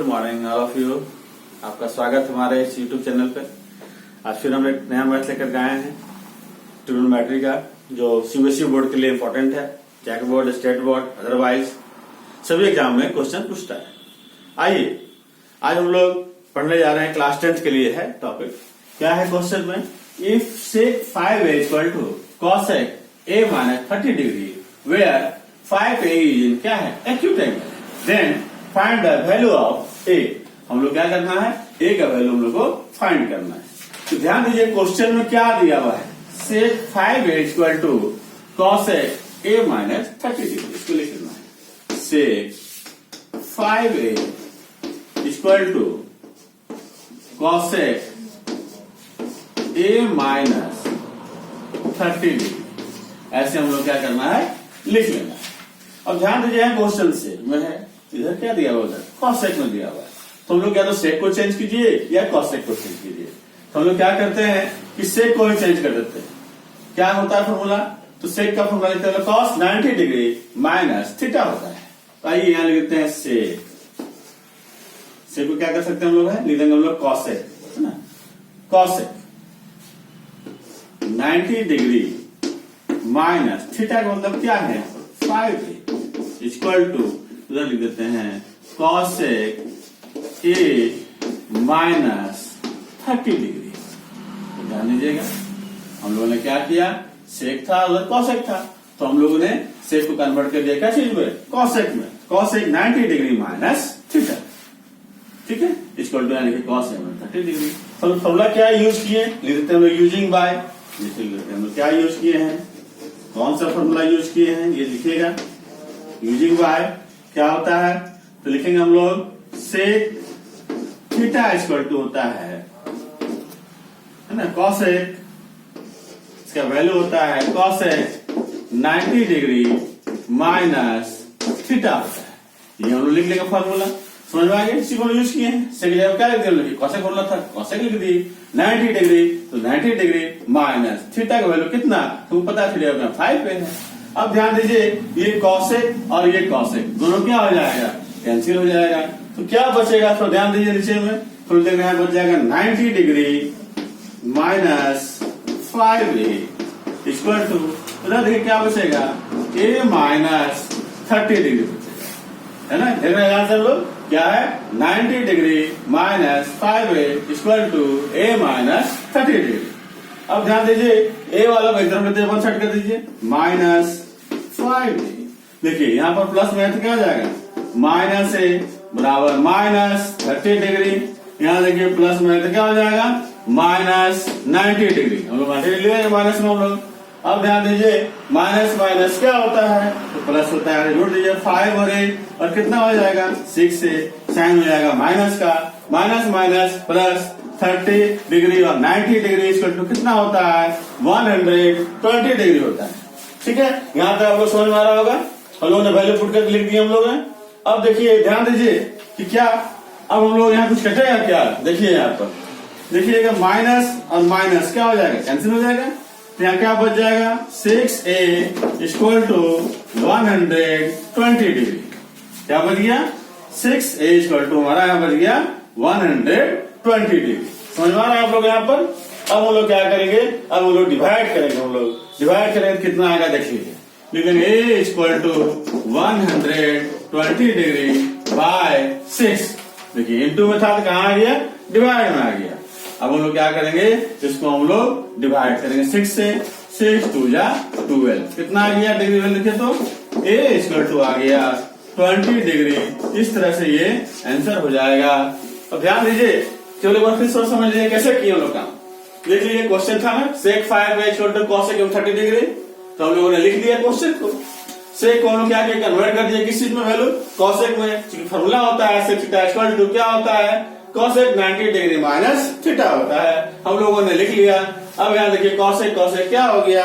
Good morning all of you. आपका स्वागत हमारे इस यूट्यूब चैनल पे। आज फिर हम एक नया मैथ लेकर आए हैं ट्रिग्नोमेट्री का, जो सीबीएसई बोर्ड के लिए इम्पोर्टेंट है। JAC board, state board, otherwise सभी एग्जाम में क्वेश्चन पूछता है। आइए आज हम लोग पढ़ने जा रहे हैं, क्लास 10th के लिए है टॉपिक। क्या है क्वेश्चन में? If sec 5a equal to cosec a minus 30 degree where 5a is क्या है acute angle, then find the value of a। हम लोग क्या करना है, a का वैल्यू हम लोग को फाइंड करना है। तो ध्यान दीजिए क्वेश्चन में क्या दिया हुआ है, sec 5a equal to cosec a minus 30 degree. इसको लिखना है sec 5a equal to cosec a minus 30 degree. ऐसे हम लोग क्या करना है, लिख लेना है। अब ध्यान दीजिए क्वेश्चन से में है, इधर क्या दिया हुआ, उधर कॉसेक में दिया हुआ है। तो हम लोग क्या तो सेक को चेंज कीजिए या कॉसेक को चेंज कीजिए। तो हम लोग क्या करते हैं कि सेक को ही चेंज कर देते हैं। क्या होता है फॉर्मूला, तो सेक का फॉर्मूला लिखते हैं कॉस 90 डिग्री माइनस थीटा होता है। तो आइए यहां लिखते हैं सेक। सेक को क्या कर सकते हैं हम लोग, है लिख देंगे हम लोग कॉसेक, है ना। कॉसेक 90 डिग्री माइनस थीटा का मतलब क्या है 5a इक्वल टू, उधर लिख देते हैं कॉसेक a माइनस 30 डिग्री। तो ध्यान दीजिएगा हम लोगों ने क्या किया, सेक था उधर कॉसेक था, तो हम लोगों ने सेक को कन्वर्ट कर दिया क्या चीज में, कॉसेक में। कॉसेक 90 डिग्री माइनस थीटा, ठीक है, इक्वल टू यानी कि कॉस 30 डिग्री। तो फॉर्मूला क्या यूज किए, लिख देते हैं यूजिंग बाय। हम लोग क्या यूज किए हैं, कौन सा फॉर्मूला यूज किए हैं ये लिखिएगा। यूजिंग बाय क्या होता है, तो लिखेंगे हम लोग सेक थीटा इक्वल टू होता है ना कॉसेक, इसका वैल्यू होता है कॉसेक 90 डिग्री माइनस थीटा होता है। ये हम लोग लिख लेंगे फॉर्मूला। समझ में आ गया, इसी को यूज किए हैं। सेक जगह क्या लिख दिया, कॉसेक फॉर्मूला था कॉसेक लिख दी 90 डिग्री, तो 90 डिग्री माइनस थीटा का वैल्यू कितना तुम पता चलेगा 5 पे है। अब ध्यान दीजिए ये कॉसेक और ये कॉसेक दोनों क्या हो जाएगा, कैंसिल हो जाएगा। तो क्या बचेगा, तो ध्यान दीजिए नीचे में तो देख रहे हैं बच जाएगा 90 degree minus 5a equal to, देखिए क्या बचेगा a माइनस 30 डिग्री बचेगा, है ना। देख रहे हैं आंसर लोग क्या है 90 degree minus 5a equal to a minus 30 degree. अब ध्यान दीजिए a वाला इधर में वन साइड कर दीजिए माइनस 5a। देखिए यहाँ पर प्लस में क्या हो जाएगा, माइनस a बराबर माइनस 30 डिग्री। यहाँ देखिए प्लस में क्या हो जाएगा माइनस 90 डिग्री। हम लोग माइनस में हम लोग। अब ध्यान दीजिए माइनस माइनस क्या होता है, तो प्लस होता है। जोड़ दीजिए 5 और 8 और कितना हो जाएगा 6 से साइन हो जाएगा माइनस का, माइनस माइनस प्लस 30 डिग्री और 90 डिग्री इक्वल टू कितना होता है 120 डिग्री होता है। ठीक है, यहाँ तक आप लोग समझ में आ रहा होगा। हम लोगों ने वैल्यू पुट करके लिख दिया हम लोग ने। अब देखिए ध्यान दीजिए कि क्या अब हम लोग यहाँ कुछ कटेगा क्या, देखिए यहाँ पर देखिएगा माइनस और माइनस क्या हो जाएगा, कैंसिल हो जाएगा। यहाँ क्या बच जाएगा 6a इक्वल टू 120 डिग्री। क्या बच गया 6a इक्वल टू हमारा यहाँ बच गया 120 डिग्री। समझ में आ रहा है आप लोग यहाँ पर। अब हम लोग क्या करेंगे, अब हम लोग डिवाइड करेंगे। हम लोग डिवाइड करेंगे कितना आएगा देखिए, लिखेंगे a equal to 120 degree by 6। देखिए इंटू में था तो कहाँ आ गया, डिवाइड में आ गया। अब हम लोग क्या करेंगे, इसको हम लोग डिवाइड करेंगे 6 से। 6 2 जा 12 कितना आ गया डिग्री में, लिखे तो a इक्वल टू आ गया 20 डिग्री। इस तरह से ये आंसर हो जाएगा। अब ध्यान दीजिए, चलो एक बार फिर सोच समझ लीजिए कैसे किए हम लोग काम। देख लीजिए क्वेश्चन था ना sec 5a equal to cosec 30 degree, तो हम लोगों ने लिख दिया क्वेश्चन को। सेक को हम लोग क्या किया, कन्वर्ट कर दिया किस चीज में, वैल्यू कॉसेक में। फॉर्मूला होता है सेक थीटा इक्वल टू क्या होता है कॉसेक 90 डिग्री माइनस थीटा होता है। हम लोगों ने लिख लिया। अब यहाँ देखिए कॉसेक कॉसेक क्या हो गया,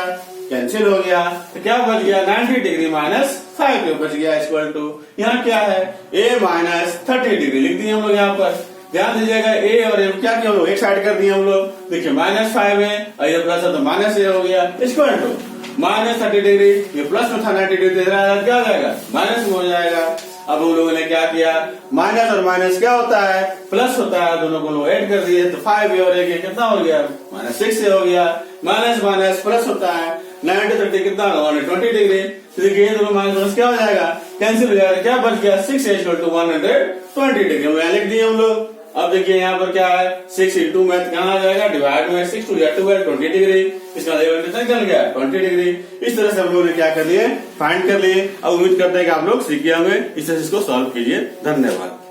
कैंसिल हो गया। तो क्या बच गया 90 डिग्री माइनस 5 बच गया इक्वल टू, यहाँ क्या है a माइनस 30 डिग्री लिख दिए हम लोग यहाँ पर। ध्यान दीजिएगा a और a क्या किया हम लोग एक साइड कर दिए हम लोग। देखिए माइनस 5 है और ये प्लस है तो माइनस a हो गया इक्वल टू माइनस 30 डिग्री। ये प्लस में था 90 डिग्री, क्या हो जाएगा माइनस में हो जाएगा। अब हम लोगों ने क्या किया, माइनस और माइनस क्या होता है, प्लस होता है, दोनों को लोग ऐड कर दिए तो 5 और एक कितना हो गया, -6 हो गया। माइनस माइनस प्लस होता है, 90 30 कितना होगा 120 डिग्री। तो देखिए दोनों माइनस माइनस क्या हो जाएगा, कैंसिल हो जाएगा, क्या बच गया 6 = 120 डिग्री में लिख दिए हम लोग। अब देखिए यहाँ पर क्या है, 6 इंटू मैथ कहाँ आ जाएगा, डिवाइड में 6 2 या 20 डिग्री, इसका लेवल कितना निकल गया 20 डिग्री। इस तरह से हम लोगों ने क्या कर लिए, फाइंड कर लिए। अब उम्मीद करते हैं कि आप लोग सीख गए होंगे। इस तरह से इसको सॉल्व कीजिए। धन्यवाद।